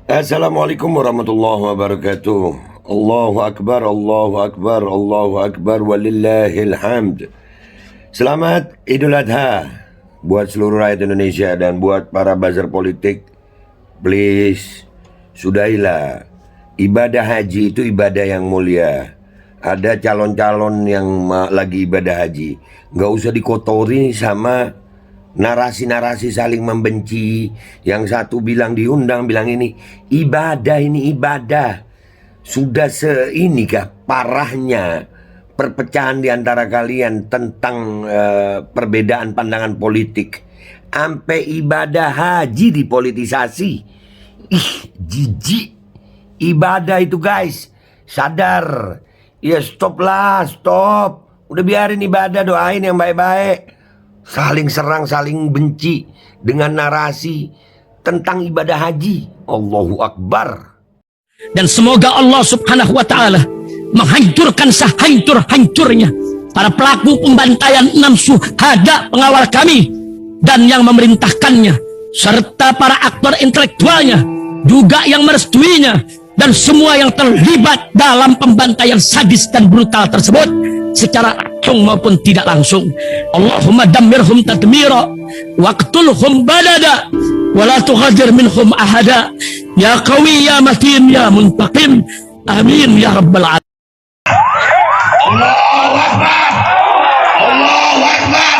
Assalamualaikum warahmatullahi wabarakatuh. Allahu Akbar, Allahu Akbar, Allahu Akbar, walillahil hamd. Selamat Idul Adha buat seluruh rakyat Indonesia dan buat para buzzer politik. Please, sudahilah. Ibadah haji itu ibadah yang mulia. Ada calon-calon yang lagi ibadah haji, nggak usah dikotori sama narasi-narasi saling membenci. Yang satu bilang diundang, bilang ini ibadah. Sudah seinikah parahnya perpecahan di antara kalian tentang perbedaan pandangan politik, sampai ibadah haji dipolitisasi. Ih, jijik. Ibadah itu guys, sadar. Ya stop. Udah biarin ibadah, doain yang baik-baik. Saling serang, saling benci dengan narasi tentang ibadah haji. Allahu Akbar. Dan semoga Allah subhanahu wa ta'ala menghancurkan sehancur-hancurnya para pelaku pembantaian 6 syuhada pengawal kami dan yang memerintahkannya, serta para aktor intelektualnya juga yang merestuinya, dan semua yang terlibat dalam pembantaian sadis dan brutal tersebut secara langsung maupun tidak langsung. Allahumma dammirhum tadmira waqtulhum badada wala tughadir minhum ahada ya qawi ya matin ya muntaqim amin ya rabbal alamin. Allahu Akbar. Allahu Akbar.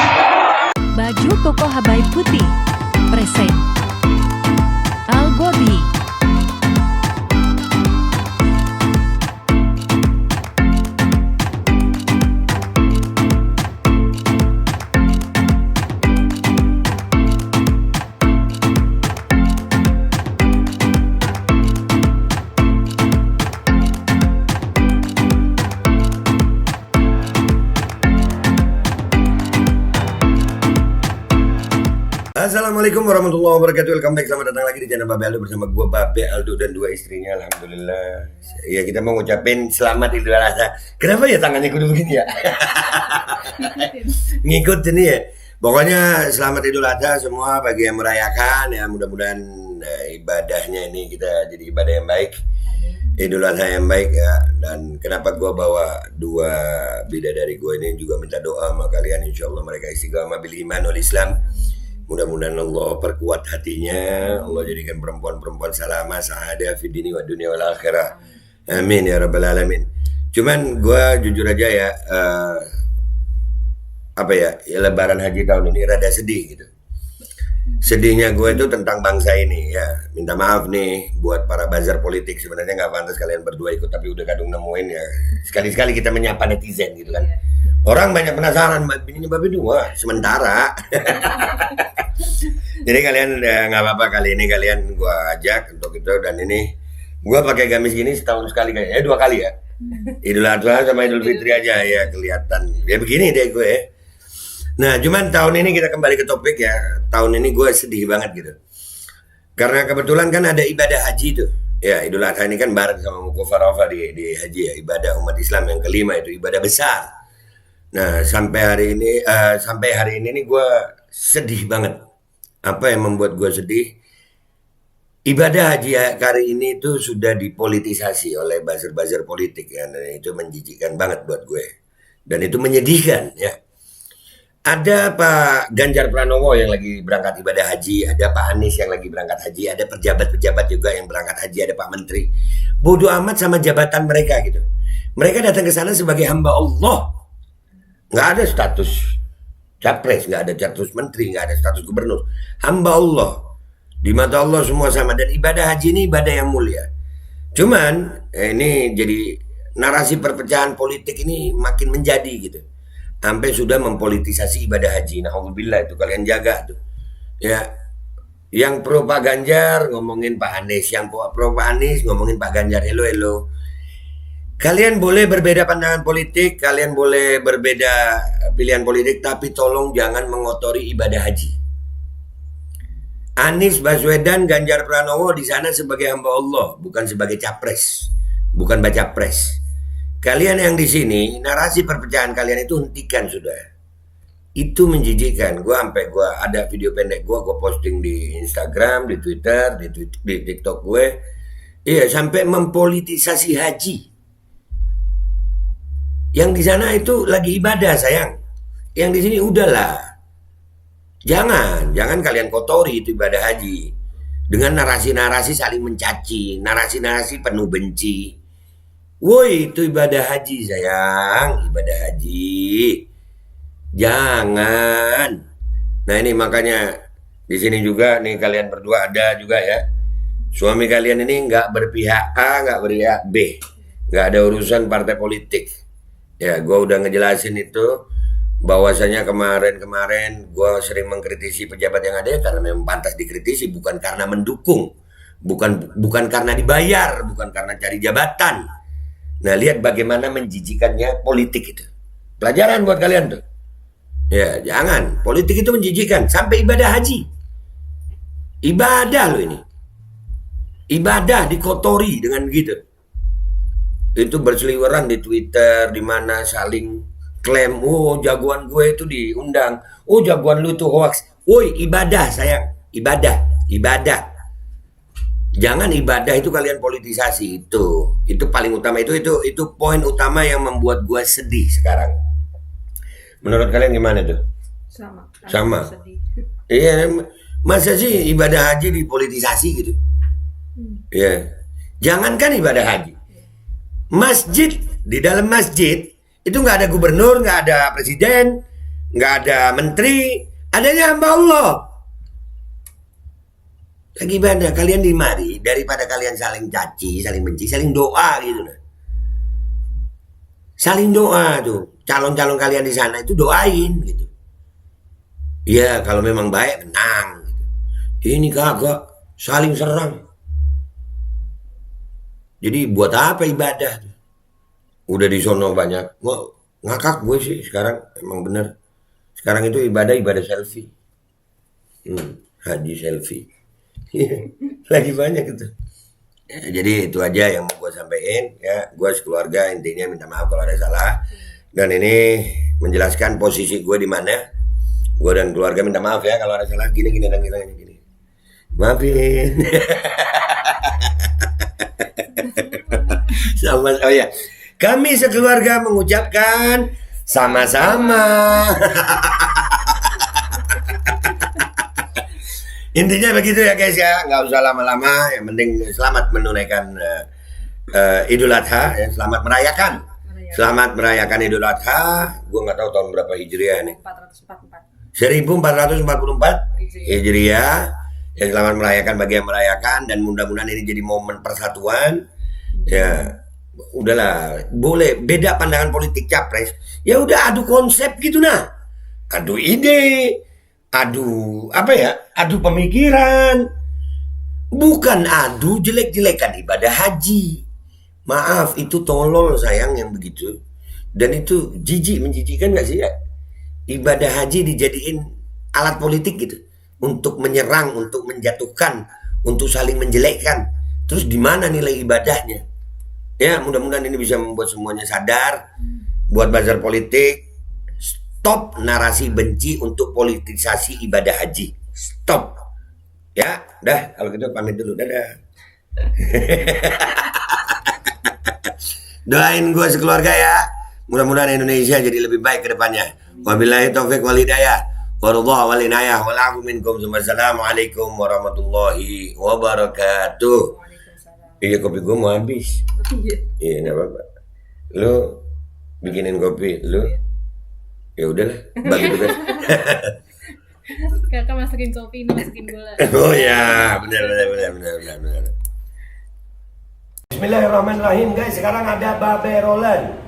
Baju koko Habaib Putih present Al Godi. Assalamualaikum warahmatullahi wabarakatuh. Welcome back, selamat datang lagi di channel Babe Aldo bersama gue Babe Aldo dan 2 istrinya. Alhamdulillah. Ya, kita mau ngucapin selamat Idul Adha. Kenapa ya tangannya kudu begini ya? Ngikutin ya. Pokoknya selamat Idul Adha semua bagi yang merayakan ya. Mudah-mudahan ibadahnya ini kita jadi ibadah yang baik. Idul Adha yang baik ya. Dan kenapa gue bawa 2 bidadari gue ini juga minta doa sama kalian, insya Allah mereka istiqamah bil iman wal Islam. Mudah-mudahan Allah perkuat hatinya, Allah jadikan perempuan-perempuan salamah, sa'adah fi dini wa dunia wal akhirah. Amin ya rabbal alamin. Cuman gue jujur aja ya, ya lebaran haji tahun ini rada sedih gitu. Sedihnya gue itu tentang bangsa ini ya. Minta maaf nih buat para buzzer politik, sebenarnya nggak pantas kalian berdua ikut, tapi udah kadung nemuin ya. Sekali-sekali kita menyapa netizen gitu kan. Orang banyak penasaran, ini Babe dua sementara. Jadi kalian nggak apa-apa, kali ini kalian gue ajak untuk itu. Dan ini gue pakai gamis gini setahun sekali kayaknya, 2 kali ya. Idul Adha sama Idul Fitri aja ya kelihatan. Ya begini deh gue. Nah cuman tahun ini kita kembali ke topik ya. Tahun ini gue sedih banget gitu. Karena kebetulan kan ada ibadah haji tuh. Ya Idul Adha ini kan bareng sama Wukuf Arafah di haji ya. Ibadah umat Islam yang kelima itu, ibadah besar. Nah sampai hari ini nih gue sedih banget. Apa yang membuat gue sedih? Ibadah haji kali ini itu sudah dipolitisasi oleh buzzer-buzzer politik ya. Dan itu menjijikkan banget buat gue. Dan itu menyedihkan ya. Ada Pak Ganjar Pranowo yang lagi berangkat ibadah haji, ada Pak Anies yang lagi berangkat haji, ada pejabat-pejabat juga yang berangkat haji, ada Pak Menteri. Bodoh amat sama jabatan mereka gitu. Mereka datang ke sana sebagai hamba Allah. Nggak ada status capres, nggak ada status menteri, nggak ada status gubernur. Hamba Allah. Di mata Allah semua sama. Dan ibadah haji ini ibadah yang mulia. Cuman ini jadi narasi perpecahan politik ini makin menjadi gitu. Sampai sudah mempolitisasi ibadah haji. Alhamdulillah itu kalian jaga tuh. Ya, yang pro Pak Ganjar ngomongin Pak Anies, yang pro Pak Anies ngomongin Pak Ganjar. Hello. Kalian boleh berbeda pandangan politik, kalian boleh berbeda pilihan politik, tapi tolong jangan mengotori ibadah haji. Anies Baswedan, Ganjar Pranowo di sana sebagai hamba Allah, bukan sebagai capres, bukan baca pres. Kalian yang di sini, narasi perpecahan kalian itu hentikan sudah. Itu menjijikkan. Gue ada video pendek gue posting di Instagram, di Twitter, di TikTok gue. Iya, sampai mempolitisasi haji. Yang di sana itu lagi ibadah sayang. Yang di sini udahlah. Jangan kalian kotori itu ibadah haji dengan narasi-narasi saling mencaci, narasi-narasi penuh benci. Woi, itu ibadah haji sayang, ibadah haji. Jangan. Nah ini makanya di sini juga nih kalian berdua ada juga ya. Suami kalian ini nggak berpihak A, nggak berpihak B, nggak ada urusan partai politik. Ya, gue udah ngejelasin itu bahwasanya kemarin gue sering mengkritisi pejabat yang ada karena memang pantas dikritisi, bukan karena mendukung, bukan karena dibayar, bukan karena cari jabatan. Nah lihat bagaimana menjijikannya politik itu. Pelajaran buat kalian tuh. Ya jangan, politik itu menjijikan. Sampai ibadah haji, ibadah loh ini, ibadah dikotori dengan gitu. Itu berseliweran di Twitter, di mana saling klaim, oh jagoan gue itu diundang, oh jagoan lu itu hoax. Woi, ibadah sayang, ibadah. Jangan ibadah itu kalian politisasi. Itu paling utama, itu poin utama yang membuat gue sedih sekarang. Menurut kalian gimana tuh? Sama. Iya, masa sih ibadah haji dipolitisasi gitu? Iya. Jangankan ibadah haji, masjid, di dalam masjid itu nggak ada gubernur, nggak ada presiden, nggak ada menteri, adanya hamba Allah. Lagi ibadah, kalian dimari daripada kalian saling caci, saling benci, saling doa gitu nah. Saling doa tuh, calon-calon kalian di sana itu doain gitu. Iya, kalau memang baik menang gitu. Ini kagak, saling serang. Jadi buat apa ibadah? Udah di sono banyak. Wah, ngakak gue sih sekarang, emang bener. Sekarang itu ibadah selfie. Haji selfie. Lagi banyak itu. Ya, jadi itu aja yang mau gue sampaikan ya. Gue sekeluarga intinya minta maaf kalau ada salah. Dan ini menjelaskan posisi gue di mana. Gue dan keluarga minta maaf ya kalau ada salah gini dan gini. Maafin. Oh ya, kami sekeluarga mengucapkan sama-sama. Intinya begitu ya guys ya, nggak usah lama-lama. Yang penting selamat menunaikan Idul Adha, ya. Selamat merayakan Idul Adha. Gue nggak tahu tahun berapa Hijriah nih. 1444 Hijriah. Ya selamat merayakan bagi yang merayakan dan mudah-mudahan ini jadi momen persatuan. Ya. Udahlah, boleh beda pandangan politik capres, ya udah adu konsep gitu nah, adu ide, adu pemikiran, bukan adu jelek-jelekan ibadah haji. Maaf, itu tolol sayang yang begitu, dan itu menjijikkan nggak sih ya? Ibadah haji dijadiin alat politik gitu, untuk menyerang, untuk menjatuhkan, untuk saling menjelekkan. Terus di mana nilai ibadahnya? Ya mudah-mudahan ini bisa membuat semuanya sadar. Buat bazar politik, stop narasi benci untuk politisasi ibadah haji. Stop. Ya, dah kalau gitu pamit dulu. Dadah. Doain gue sekeluarga ya. Mudah-mudahan Indonesia jadi lebih baik ke depannya. Wabillahi taufik wal hidayah. Waridha wal inayah wal afu minkum. Wassalamualaikum warahmatullahi wabarakatuh. Iya, kopi gue mau habis. Iya, nggak apa-apa. Lu bikinin kopi, lu? Ya udahlah, bagi tugas. Kakak masukin kopi, ini masukin gula. Oh ya, benar. Bismillahirrahmanirrahim guys. Sekarang ada babe rolen,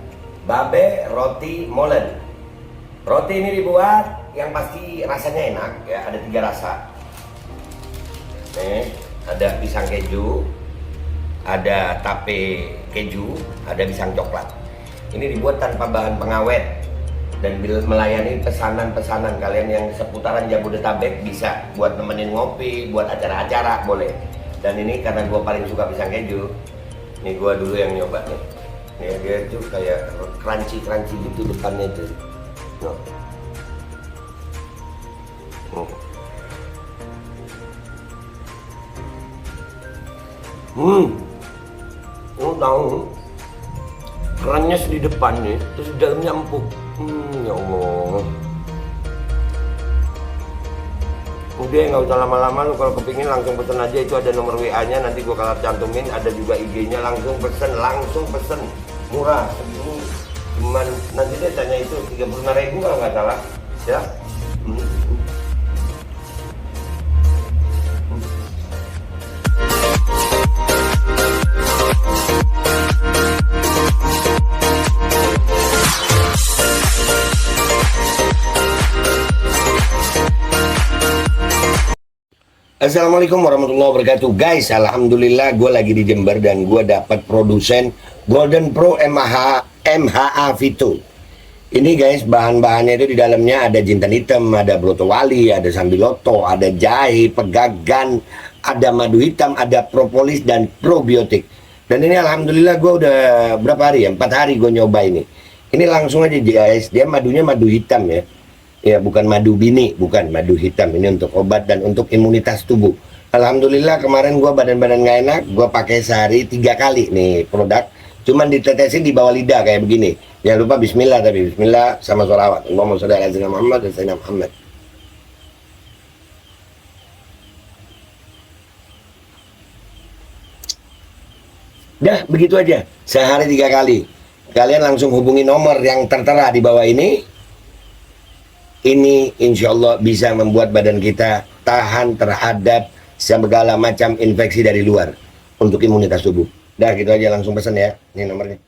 babe roti molen. Roti ini dibuat yang pasti rasanya enak ya. Ada 3 rasa. Nih, ada pisang keju, ada tape keju, ada pisang coklat. Ini dibuat tanpa bahan pengawet dan melayani pesanan-pesanan kalian yang seputaran Jabodetabek. Bisa buat nemenin ngopi, buat acara-acara boleh. Dan ini karena gue paling suka pisang keju, ini gue dulu yang nyoba nih. Nih dia tuh kayak crunchy gitu depannya tuh. No. Lu tahu kerannya di depan nih, terus di dalamnya empuk. Ya Allah. Udah nggak usah lama-lama, lu kalau kepingin langsung pesen aja, itu ada nomor WA-nya, nanti gua kalau cantumin, ada juga IG-nya, langsung pesen, murah. Segini cuman nanti dia tanya itu 35.000 kalau nggak salah, ya. Assalamualaikum warahmatullahi wabarakatuh. Guys, alhamdulillah gue lagi di Jember dan gue dapat produsen Golden Pro MHA Vito. Ini guys, bahan-bahannya itu di dalamnya ada jintan hitam, ada broto wali, ada sambiloto, ada jahe, pegagan, ada madu hitam, ada propolis dan probiotik. Dan ini alhamdulillah gue udah berapa hari ya? 4 hari gue nyoba ini. Ini langsung aja guys, dia madunya madu hitam ya. Ya, bukan madu bini, bukan madu hitam. Ini untuk obat dan untuk imunitas tubuh. Alhamdulillah kemarin gua badan-badan nggak enak, gua pakai sehari 3 kali nih produk. Cuman ditetesin di bawah lidah kayak begini. Jangan lupa bismillah, tapi bismillah sama sholawat. Allahumma sholli ala sayyidina Muhammad dan sayyidina Muhammad. Dah, begitu aja. Sehari 3 kali. Kalian langsung hubungi nomor yang tertera di bawah ini. Ini insya Allah bisa membuat badan kita tahan terhadap segala macam infeksi dari luar untuk imunitas tubuh. Dah gitu aja, langsung pesan ya. Ini nomornya.